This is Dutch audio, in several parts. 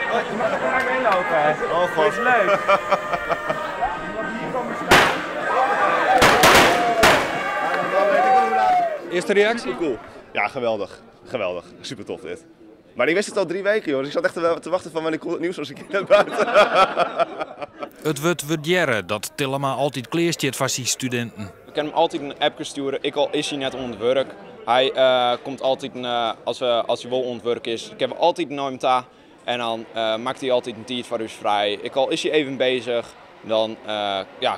Je mag er maar mee lopen, hè? Oh god. Dat is leuk. Eerste reactie? Cool. Ja, geweldig. Geweldig. Super tof dit. Maar ik wist het al 3 weken, joh. Dus ik zat echt te wachten van wanneer komt het nieuws zoals ik naar buiten. Het wordt waarderen dat Tillema altijd kleerstjeert van zijn studenten. Ik kan hem altijd een appje sturen, ik al is hij net onder het werk. Hij komt altijd, als hij wel onder het werk is, ik heb altijd naar hem ta. En dan maakt hij altijd een tijd voor ons vrij. Ik al is hij even bezig, dan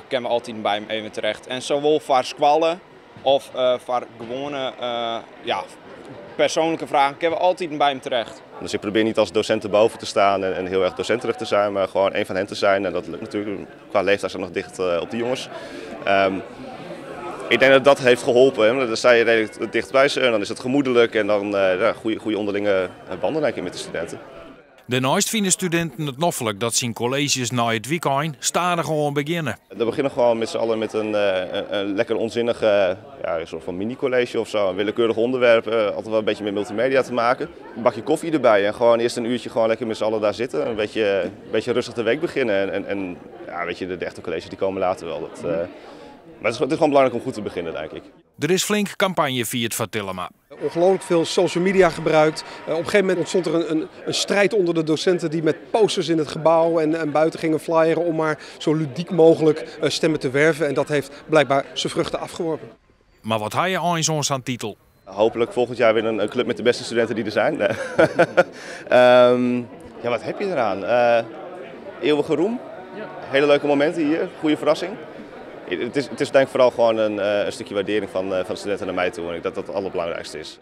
kunnen we altijd bij hem even terecht. En zowel voor squallen of voor gewone persoonlijke vragen kunnen we altijd bij hem terecht. Dus ik probeer niet als docent erboven te staan en heel erg docenterig te zijn, maar gewoon een van hen te zijn. En dat lukt natuurlijk qua leeftijd nog dicht op die jongens. Ik denk dat dat heeft geholpen. Hè? Dan sta je redelijk dicht bij ze en dan is het gemoedelijk en dan goede onderlinge banden denk ik, met de studenten. Daarnaast vinden studenten het noffelijk dat zijn colleges na het weekend stadig gewoon beginnen. We beginnen gewoon met z'n allen met een lekker onzinnige een soort van mini-college of zo. Een willekeurig onderwerp, altijd wel een beetje met multimedia te maken. Een bakje koffie erbij en gewoon eerst een uurtje gewoon lekker met z'n allen daar zitten. Een beetje rustig de week beginnen en weet je, de echte colleges die komen later wel. Maar het is gewoon belangrijk om goed te beginnen, denk ik. Er is flink campagne viert van Tillema. Ongelooflijk veel social media gebruikt. Op een gegeven moment ontstond er een strijd onder de docenten die met posters in het gebouw en buiten gingen flyeren om maar zo ludiek mogelijk stemmen te werven. En dat heeft blijkbaar zijn vruchten afgeworpen. Maar wat had je aan zo'n titel? Hopelijk volgend jaar weer een club met de beste studenten die er zijn. Wat heb je eraan? Eeuwige roem. Hele leuke momenten hier. Goede verrassing. Het is denk ik vooral gewoon een stukje waardering van de studenten naar mij toe. En ik denk dat dat het allerbelangrijkste is.